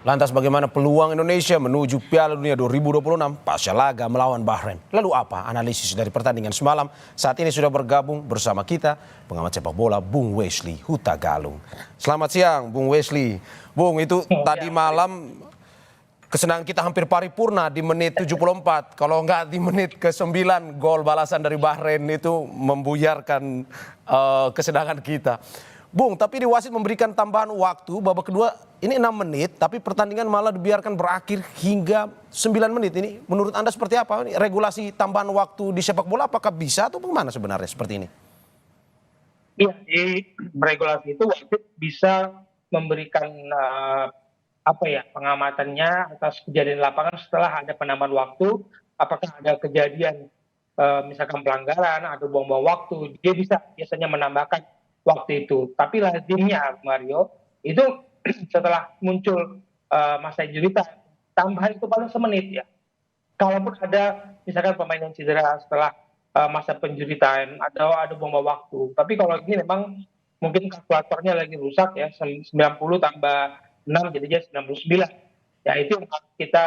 Lantas bagaimana peluang Indonesia menuju Piala Dunia 2026 pasca laga melawan Bahrain? Lalu apa analisis dari pertandingan semalam? Saat ini sudah bergabung bersama kita pengamat sepak bola Bung Wesley Hutagalung. Selamat siang Bung Wesley. Bung, itu tadi malam kesenangan kita hampir paripurna di menit 74. Kalau nggak di menit ke-9 gol balasan dari Bahrain itu membuyarkan kesenangan kita. Bung, tapi di wasit memberikan tambahan waktu babak kedua ini 6 menit, tapi pertandingan malah dibiarkan berakhir hingga 9 menit. Ini menurut Anda seperti apa? Ini regulasi tambahan waktu di sepak bola apakah bisa atau bagaimana sebenarnya seperti ini? Iya, di regulasi itu wasit bisa memberikan pengamatannya atas kejadian di lapangan setelah ada penambahan waktu. Apakah ada kejadian misalkan pelanggaran atau buang-buang waktu, dia bisa biasanya menambahkan waktu itu. Tapi lazimnya Mario itu setelah muncul masa injury time, tambahan itu paling semenit ya. Kalaupun ada misalkan pemain yang cedera setelah masa penjuri time atau ada buang waktu. Tapi kalau ini memang mungkin kalkulatornya lagi rusak ya, 90 tambah 6 jadinya 99. Ya itu yang harus kita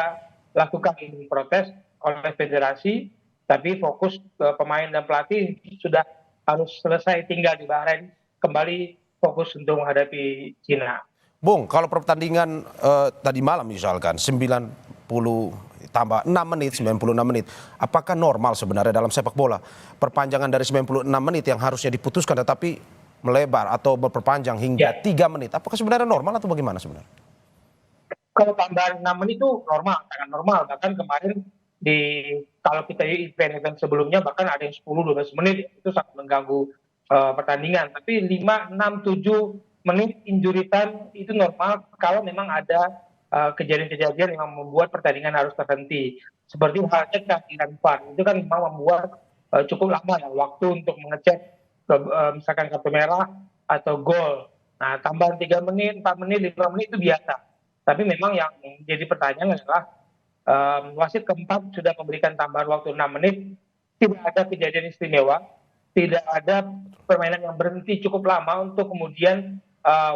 lakukan, ini protes oleh federasi, tapi fokus ke pemain dan pelatih sudah harus selesai, tinggal di Bahrain kembali fokus untuk menghadapi Cina. Bung, kalau pertandingan tadi malam misalkan 90 tambah 6 menit, 96 menit. Apakah normal sebenarnya dalam sepak bola? Perpanjangan dari 96 menit yang harusnya diputuskan tetapi melebar atau berperpanjang hingga 3 menit. Apakah sebenarnya normal atau bagaimana sebenarnya? Kalau tambahan 6 menit itu normal, sangat normal. Bahkan kemarin kalau kita di event-event sebelumnya bahkan ada yang 10-12 menit itu sangat mengganggu pertandingan. Tapi 5, 6, 7 menit injury time itu normal kalau memang ada kejadian-kejadian yang membuat pertandingan harus terhenti. Seperti halnya kehadiran VAR, itu kan memang membuat cukup lama ya waktu untuk mengecek misalkan kartu merah atau gol. Nah, tambahan 3 menit, 4 menit, 5 menit itu biasa. Tapi memang yang jadi pertanyaan adalah wasit keempat sudah memberikan tambahan waktu 6 menit, tidak ada kejadian istimewa, tidak ada permainan yang berhenti cukup lama untuk kemudian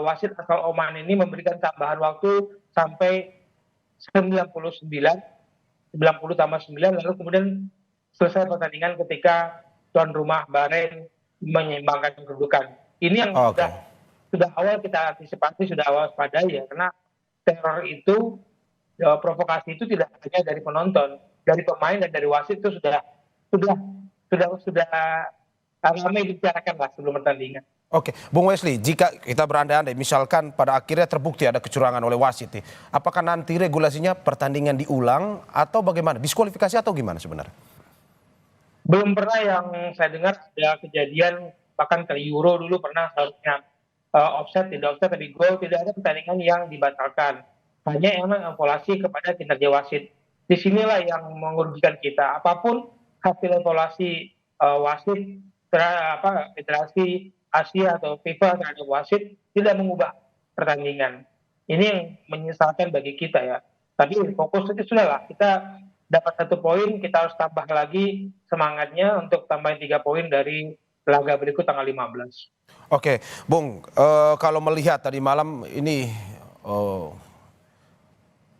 wasit asal Oman ini memberikan tambahan waktu sampai 99, 90 tambah 9, lalu kemudian selesai pertandingan ketika tuan rumah Bahrain menyeimbangkan kedudukan. Ini yang sudah awal kita antisipasi, sudah awal waspadai ya, karena teror itu, provokasi itu tidak hanya dari penonton, dari pemain dan dari wasit itu sudah ramai dibicarakan lah sebelum pertandingan. Oke, Bung Wesley, jika kita berandai-andai misalkan pada akhirnya terbukti ada kecurangan oleh wasit, apakah nanti regulasinya pertandingan diulang atau bagaimana? Diskualifikasi atau gimana sebenarnya? Belum pernah yang saya dengar ada kejadian, bahkan ke Euro dulu pernah seharusnya offset, tidak offset, tapi gol, tidak ada pertandingan yang dibatalkan. Hanya emang evaluasi kepada kinerja wasit. Disinilah yang merugikan kita. Apapun hasil evaluasi wasit, federasi Asia atau FIFA terhadap wasit tidak mengubah pertandingan. Ini yang menyesalkan bagi kita ya. Tapi fokus itu sudahlah, kita dapat 1 poin, kita harus tambah lagi semangatnya untuk tambahin 3 poin dari laga berikut tanggal 15. Oke, Bung, kalau melihat tadi malam ini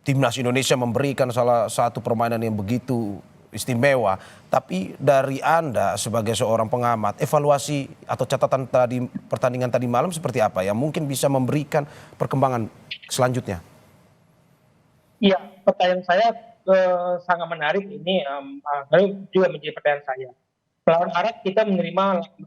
timnas Indonesia memberikan salah satu permainan yang begitu istimewa, tapi dari Anda sebagai seorang pengamat, evaluasi atau catatan tadi pertandingan tadi malam seperti apa yang mungkin bisa memberikan perkembangan selanjutnya? Iya, pertanyaan saya sangat menarik ini, juga menjadi pertanyaan saya. Melawan Arab kita menerima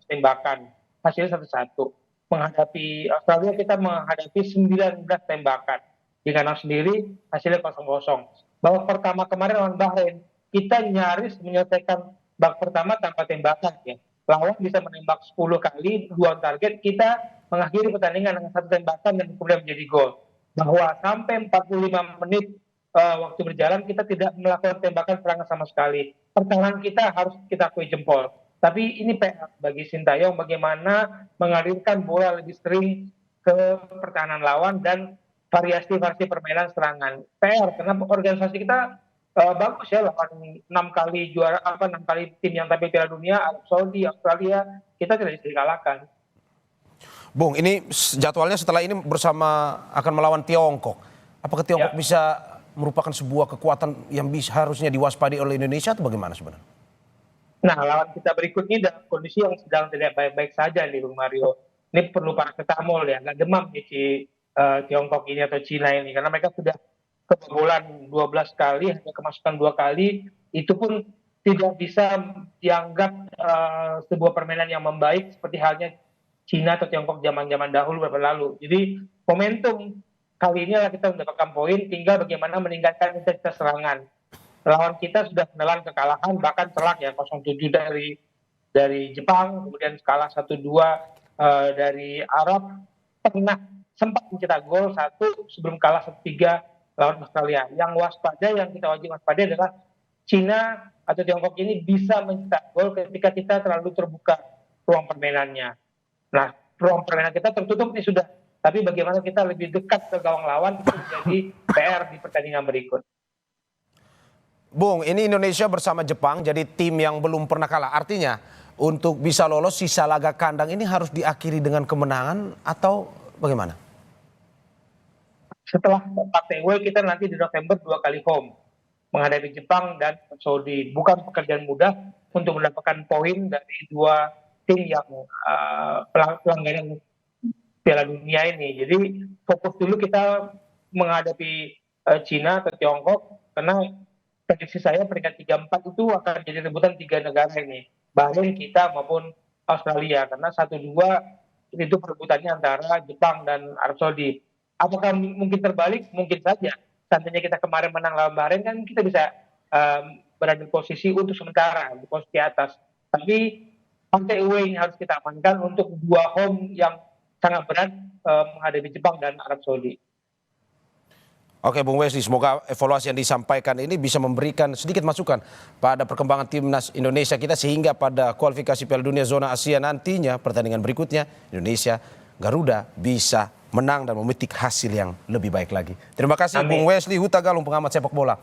tembakan, hasilnya 1-1. Menghadapi Australia kita menghadapi 19 tembakan. Di kandang sendiri hasilnya 0-0. Babak pertama kemarin lawan Bahrain, kita nyaris menyelesaikan babak pertama tanpa tembakan ya. Lawan bisa menembak 10 kali, 2 target, kita mengakhiri pertandingan dengan 1 tembakan dan kemudian menjadi gol. Bahwa sampai 45 menit waktu berjalan kita tidak melakukan tembakan serangan sama sekali. Pertahanan kita harus kita akui jempol. Tapi ini PR bagi Sintayong bagaimana mengalirkan bola lebih sering ke pertahanan lawan dan variasi permainan serangan. PR karena organisasi kita bagus ya, 6 kali juara 6 kali tim yang tampil Piala Dunia, Arab Saudi, Australia, kita tidak bisa dikalahkan. Bung, ini jadwalnya setelah ini bersama akan melawan Tiongkok. Apakah Tiongkok Ya. bisa merupakan sebuah kekuatan yang harusnya diwaspadai oleh Indonesia atau bagaimana sebenarnya? Nah, lawan kita berikutnya dalam kondisi yang sedang tidak baik-baik saja nih, Bung Mario. Ini perlu paracetamol ya, nggak demam nih si Tiongkok ini atau Cina ini, karena mereka sudah kebobolan 12 kali, hanya kemasukan 2 kali, itu pun tidak bisa dianggap sebuah permainan yang membaik seperti halnya Cina atau Tiongkok zaman-zaman dahulu beberapa lalu. Jadi momentum kali ini adalah kita mendapatkan poin, tinggal bagaimana meningkatkan intensitas serangan. Lawan kita sudah menelan kekalahan, bahkan telak ya 0-7 dari Jepang, kemudian kalah 1-2 dari Arab, pernah sempat mencetak gol satu sebelum kalah 1-3 lawan Australia. Yang waspada, yang kita wajib waspada adalah Cina atau Tiongkok ini bisa mencetak gol ketika kita terlalu terbuka ruang permainannya. Nah, ruang permainan kita tertutup nih sudah, tapi bagaimana kita lebih dekat ke gawang lawan itu menjadi PR di pertandingan berikut. Bung, ini Indonesia bersama Jepang jadi tim yang belum pernah kalah. Artinya untuk bisa lolos sisa laga kandang ini harus diakhiri dengan kemenangan atau bagaimana? Setelah partai away kita nanti di November 2 kali home menghadapi Jepang dan Saudi. Bukan pekerjaan mudah untuk mendapatkan poin dari dua tim yang pelanggaran Piala Dunia ini. Jadi fokus dulu kita menghadapi Cina atau Tiongkok, karena prediksi saya peringkat 3-4 itu akan jadi rebutan 3 negara ini, Bahrain, kita maupun Australia, karena 1-2 itu perebutannya antara Jepang dan Arab Saudi. Apakah mungkin terbalik? Mungkin saja. Seandainya kita kemarin menang lawan Bahrain, kan kita bisa berada di posisi untuk sementara di posisi atas. Tapi partai away ini harus kita amankan untuk dua home yang sangat berat menghadapi Jepang dan Arab Saudi. Oke Bung Wesley, semoga evaluasi yang disampaikan ini bisa memberikan sedikit masukan pada perkembangan timnas Indonesia kita sehingga pada kualifikasi Piala Dunia zona Asia nantinya pertandingan berikutnya Indonesia Garuda bisa menang dan memetik hasil yang lebih baik lagi. Terima kasih. Amin. Bung Wesley Huta Galung, pengamat sepak bola